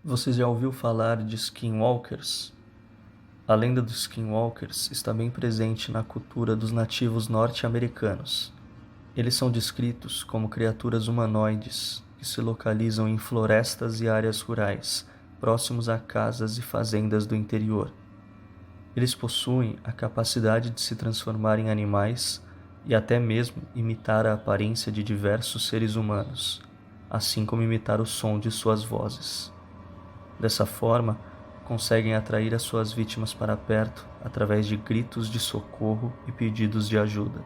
Você já ouviu falar de skinwalkers? A lenda dos skinwalkers está bem presente na cultura dos nativos norte-americanos. Eles são descritos como criaturas humanoides que se localizam em florestas e áreas rurais, próximos a casas e fazendas do interior. Eles possuem a capacidade de se transformar em animais e até mesmo imitar a aparência de diversos seres humanos, assim como imitar o som de suas vozes. Dessa forma, conseguem atrair as suas vítimas para perto através de gritos de socorro e pedidos de ajuda.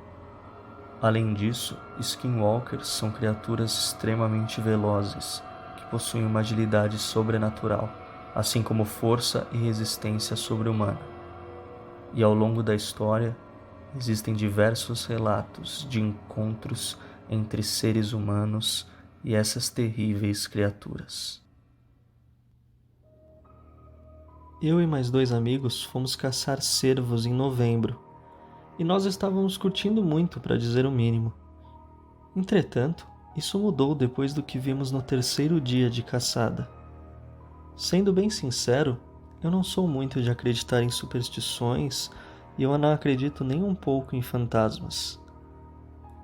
Além disso, skinwalkers são criaturas extremamente velozes, que possuem uma agilidade sobrenatural, assim como força e resistência sobre-humana. E ao longo da história, existem diversos relatos de encontros entre seres humanos e essas terríveis criaturas. Eu e mais 2 amigos fomos caçar cervos em novembro, e nós estávamos curtindo muito, para dizer o mínimo. Entretanto, isso mudou depois do que vimos no terceiro dia de caçada. Sendo bem sincero, eu não sou muito de acreditar em superstições e eu não acredito nem um pouco em fantasmas.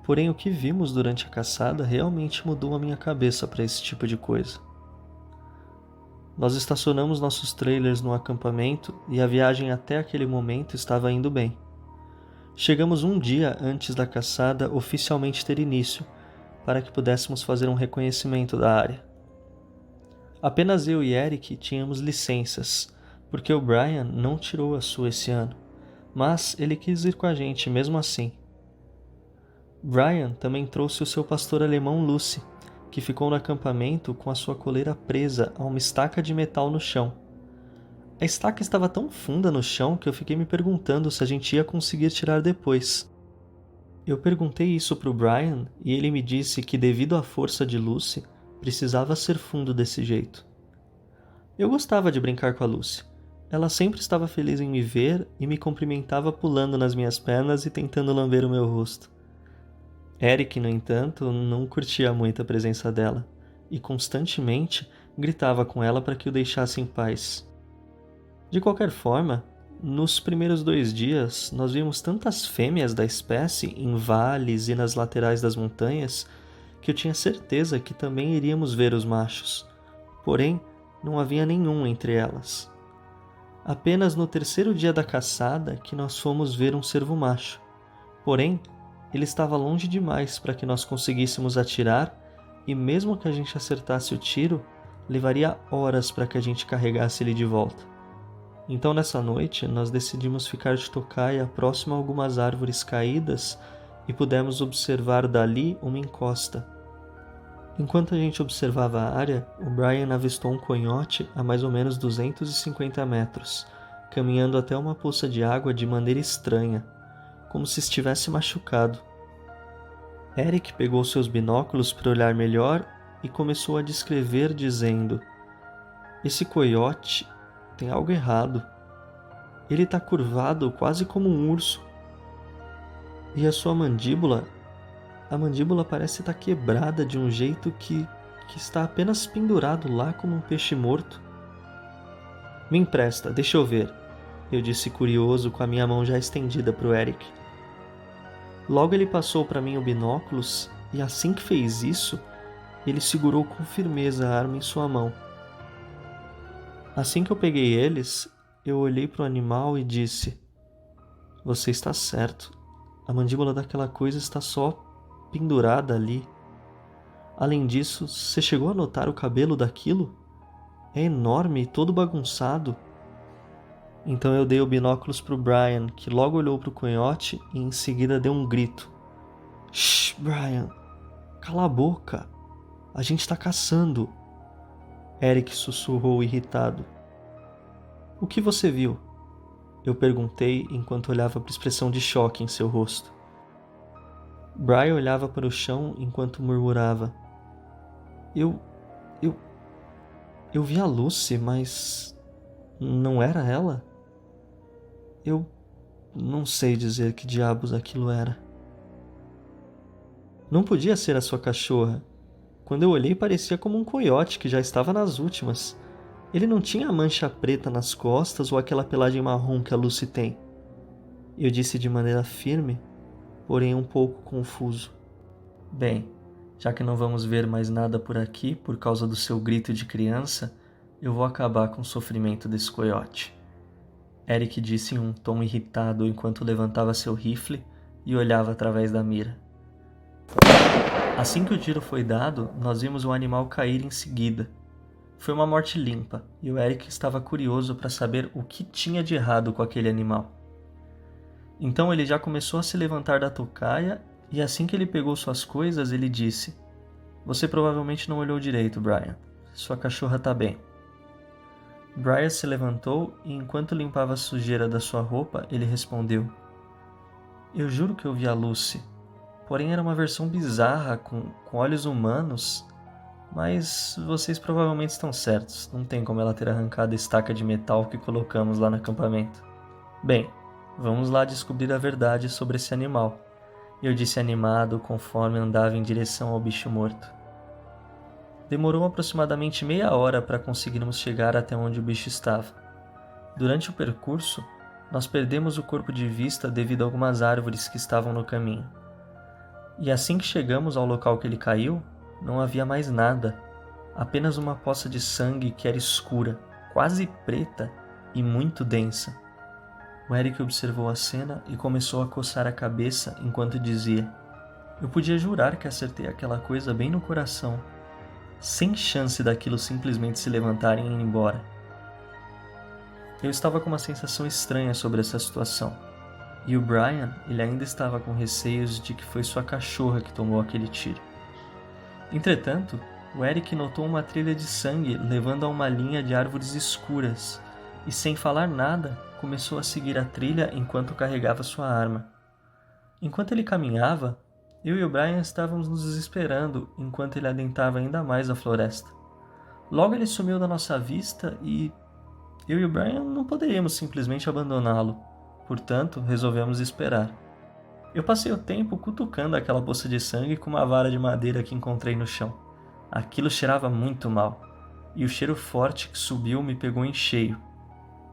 Porém, o que vimos durante a caçada realmente mudou a minha cabeça para esse tipo de coisa. Nós estacionamos nossos trailers no acampamento e a viagem até aquele momento estava indo bem. Chegamos um dia antes da caçada oficialmente ter início, para que pudéssemos fazer um reconhecimento da área. Apenas eu e Eric tínhamos licenças, porque o Brian não tirou a sua esse ano, mas ele quis ir com a gente mesmo assim. Brian também trouxe o seu pastor alemão Lucy, que ficou no acampamento com a sua coleira presa a uma estaca de metal no chão. A estaca estava tão funda no chão que eu fiquei me perguntando se a gente ia conseguir tirar depois. Eu perguntei isso para o Brian e ele me disse que, devido à força de Lucy, precisava ser fundo desse jeito. Eu gostava de brincar com a Lucy. Ela sempre estava feliz em me ver e me cumprimentava pulando nas minhas pernas e tentando lamber o meu rosto. Eric, no entanto, não curtia muito a presença dela e constantemente gritava com ela para que o deixasse em paz. De qualquer forma, nos primeiros 2 dias nós vimos tantas fêmeas da espécie em vales e nas laterais das montanhas que eu tinha certeza que também iríamos ver os machos. Porém, não havia nenhum entre elas. Apenas no terceiro dia da caçada que nós fomos ver um cervo macho. Porém, ele estava longe demais para que nós conseguíssemos atirar, e mesmo que a gente acertasse o tiro, levaria horas para que a gente carregasse ele de volta. Então nessa noite nós decidimos ficar de tocaia próximo a algumas árvores caídas e pudemos observar dali uma encosta. Enquanto a gente observava a área, o Brian avistou um coiote a mais ou menos 250 metros, caminhando até uma poça de água de maneira estranha, como se estivesse machucado. Eric pegou seus binóculos para olhar melhor e começou a descrever dizendo: "Esse coiote tem algo errado. Ele está curvado quase como um urso. E a sua mandíbula parece estar quebrada de um jeito que está apenas pendurado lá como um peixe morto." "Me empresta, deixa eu ver", eu disse curioso com a minha mão já estendida para o Eric. Logo ele passou para mim o binóculos e assim que fez isso, ele segurou com firmeza a arma em sua mão. Assim que eu peguei eles, eu olhei para o animal e disse: "Você está certo. A mandíbula daquela coisa está só pendurada ali. Além disso, você chegou a notar o cabelo daquilo? É enorme e todo bagunçado." Então eu dei o binóculos para o Brian, que logo olhou para o coiote e em seguida deu um grito: "Shh, Brian! Cala a boca! A gente está caçando!" Eric sussurrou irritado. "O que você viu?" eu perguntei enquanto olhava para a expressão de choque em seu rosto. Brian olhava para o chão enquanto murmurava: Eu... eu... eu vi a Lucy, mas... não era ela? Eu não sei dizer que diabos aquilo era." "Não podia ser a sua cachorra. Quando eu olhei parecia como um coiote que já estava nas últimas. Ele não tinha a mancha preta nas costas ou aquela pelagem marrom que a Lucy tem. Eu disse de maneira firme, porém um pouco confuso. Bem, já que não vamos ver mais nada por aqui por causa do seu grito de criança, eu vou acabar com o sofrimento desse coiote. Eric disse em um tom irritado enquanto levantava seu rifle e olhava através da mira. Assim que o tiro foi dado, nós vimos o animal cair em seguida. Foi uma morte limpa e o Eric estava curioso para saber o que tinha de errado com aquele animal. Então ele já começou a se levantar da tocaia e assim que ele pegou suas coisas, ele disse: "Você provavelmente não olhou direito, Brian. Sua cachorra está bem." Brian se levantou e enquanto limpava a sujeira da sua roupa, ele respondeu: "Eu juro que eu vi a Lucy, porém era uma versão bizarra com olhos humanos, mas vocês provavelmente estão certos, não tem como ela ter arrancado a estaca de metal que colocamos lá no acampamento. Bem, vamos lá descobrir a verdade sobre esse animal." Eu disse animado conforme andava em direção ao bicho morto. Demorou aproximadamente meia hora para conseguirmos chegar até onde o bicho estava. Durante o percurso, nós perdemos o corpo de vista devido a algumas árvores que estavam no caminho. E assim que chegamos ao local que ele caiu, não havia mais nada, apenas uma poça de sangue que era escura, quase preta e muito densa. O Eric observou a cena e começou a coçar a cabeça enquanto dizia: "Eu podia jurar que acertei aquela coisa bem no coração. Sem chance daquilo simplesmente se levantarem e ir embora." Eu estava com uma sensação estranha sobre essa situação. E o Brian, ele ainda estava com receios de que foi sua cachorra que tomou aquele tiro. Entretanto, o Eric notou uma trilha de sangue levando a uma linha de árvores escuras e, sem falar nada, começou a seguir a trilha enquanto carregava sua arma. Enquanto ele caminhava, eu e o Brian estávamos nos esperando enquanto ele adentrava ainda mais a floresta. Logo ele sumiu da nossa vista e eu e o Brian não poderíamos simplesmente abandoná-lo. Portanto, resolvemos esperar. Eu passei o tempo cutucando aquela poça de sangue com uma vara de madeira que encontrei no chão. Aquilo cheirava muito mal, e o cheiro forte que subiu me pegou em cheio.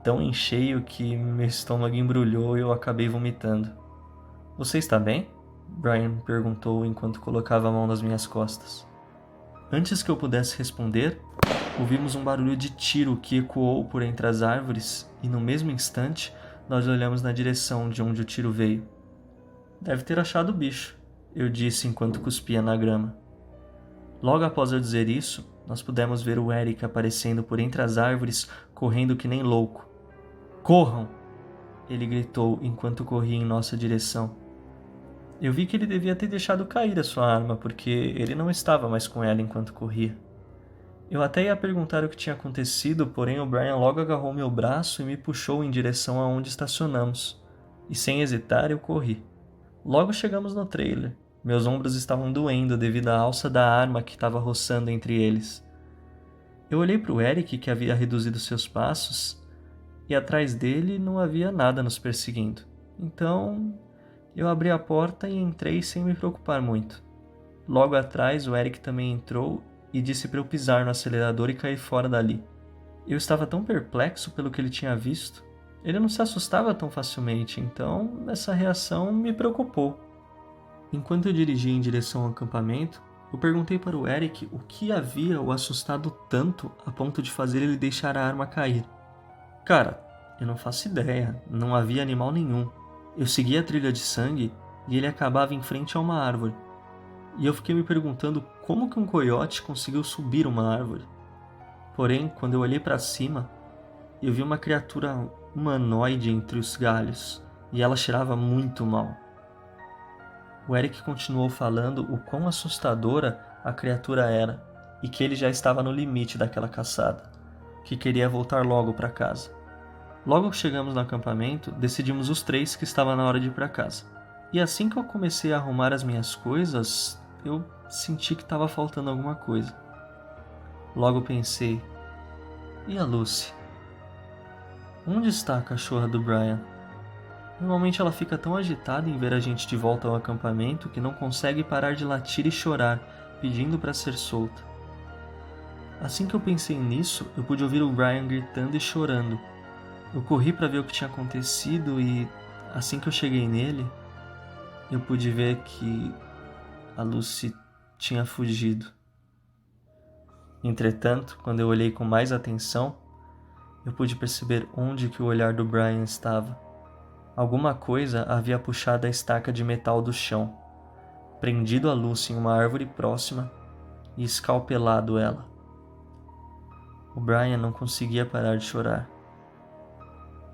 Tão em cheio que meu estômago embrulhou e eu acabei vomitando. "Você está bem?" Brian perguntou enquanto colocava a mão nas minhas costas. Antes que eu pudesse responder, ouvimos um barulho de tiro que ecoou por entre as árvores e no mesmo instante nós olhamos na direção de onde o tiro veio. "Deve ter achado o bicho", eu disse enquanto cuspia na grama. Logo após eu dizer isso, nós pudemos ver o Eric aparecendo por entre as árvores, correndo que nem louco. "Corram!" ele gritou enquanto corria em nossa direção. Eu vi que ele devia ter deixado cair a sua arma, porque ele não estava mais com ela enquanto corria. Eu até ia perguntar o que tinha acontecido, porém o Brian logo agarrou meu braço e me puxou em direção aonde estacionamos. E sem hesitar eu corri. Logo chegamos no trailer. Meus ombros estavam doendo devido à alça da arma que estava roçando entre eles. Eu olhei para o Eric, que havia reduzido seus passos, e atrás dele não havia nada nos perseguindo. Então, eu abri a porta e entrei sem me preocupar muito. Logo atrás, o Eric também entrou e disse para eu pisar no acelerador e cair fora dali. Eu estava tão perplexo pelo que ele tinha visto. Ele não se assustava tão facilmente, então essa reação me preocupou. Enquanto eu dirigia em direção ao acampamento, eu perguntei para o Eric o que havia o assustado tanto a ponto de fazer ele deixar a arma cair. "Cara, eu não faço ideia, não havia animal nenhum. Eu segui a trilha de sangue e ele acabava em frente a uma árvore. E eu fiquei me perguntando como que um coiote conseguiu subir uma árvore. Porém, quando eu olhei para cima, eu vi uma criatura humanoide entre os galhos e ela cheirava muito mal." O Eric continuou falando o quão assustadora a criatura era e que ele já estava no limite daquela caçada, que queria voltar logo para casa. Logo que chegamos no acampamento, decidimos os três que estava na hora de ir para casa. E assim que eu comecei a arrumar as minhas coisas, eu senti que estava faltando alguma coisa. Logo pensei: e a Lucy? Onde está a cachorra do Brian? Normalmente ela fica tão agitada em ver a gente de volta ao acampamento que não consegue parar de latir e chorar, pedindo para ser solta. Assim que eu pensei nisso, eu pude ouvir o Brian gritando e chorando. Eu corri para ver o que tinha acontecido e, assim que eu cheguei nele, eu pude ver que a Lucy tinha fugido. Entretanto, quando eu olhei com mais atenção, eu pude perceber onde que o olhar do Brian estava. Alguma coisa havia puxado a estaca de metal do chão, prendido a Lucy em uma árvore próxima e escalpelado ela. O Brian não conseguia parar de chorar.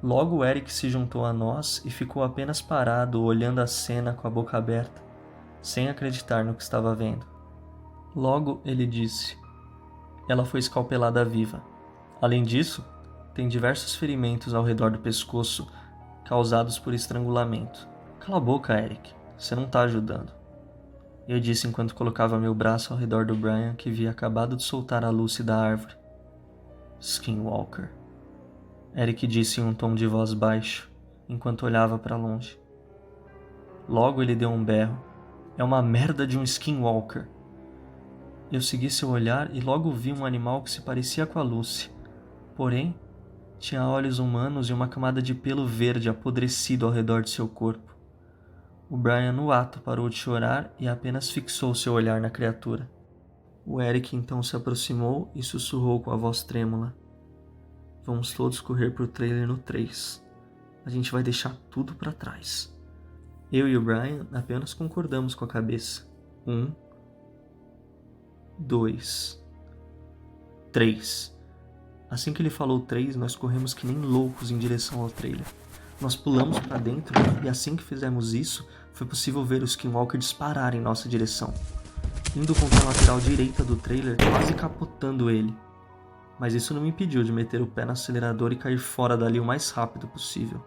Logo o Eric se juntou a nós e ficou apenas parado olhando a cena com a boca aberta, sem acreditar no que estava vendo. Logo ele disse: ela foi escalpelada viva. Além disso, tem diversos ferimentos ao redor do pescoço causados por estrangulamento. Cala a boca, Eric. Você não está ajudando. Eu disse enquanto colocava meu braço ao redor do Brian, que havia acabado de soltar a Lucy da árvore. Skinwalker. Eric disse em um tom de voz baixo, enquanto olhava para longe. Logo ele deu um berro. É uma merda de um Skinwalker. Eu segui seu olhar e logo vi um animal que se parecia com a Lucy. Porém, tinha olhos humanos e uma camada de pelo verde apodrecido ao redor de seu corpo. O Brian, no ato, parou de chorar e apenas fixou seu olhar na criatura. O Eric então se aproximou e sussurrou com a voz trêmula: vamos todos correr pro trailer no 3. A gente vai deixar tudo para trás. Eu e o Brian apenas concordamos com a cabeça. 1, 2, 3. Assim que ele falou 3, nós corremos que nem loucos em direção ao trailer. Nós pulamos para dentro e assim que fizemos isso, foi possível ver o Skinwalker disparar em nossa direção, indo contra a lateral direita do trailer, quase capotando ele. Mas isso não me impediu de meter o pé no acelerador e cair fora dali o mais rápido possível.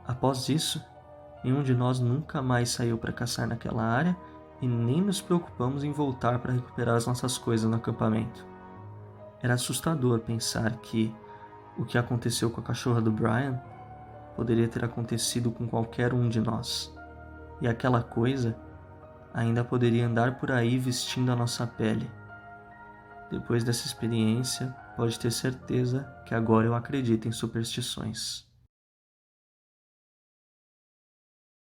Após isso, nenhum de nós nunca mais saiu para caçar naquela área e nem nos preocupamos em voltar para recuperar as nossas coisas no acampamento. Era assustador pensar que o que aconteceu com a cachorra do Brian poderia ter acontecido com qualquer um de nós. E aquela coisa ainda poderia andar por aí vestindo a nossa pele. Depois dessa experiência, pode ter certeza que agora eu acredito em superstições.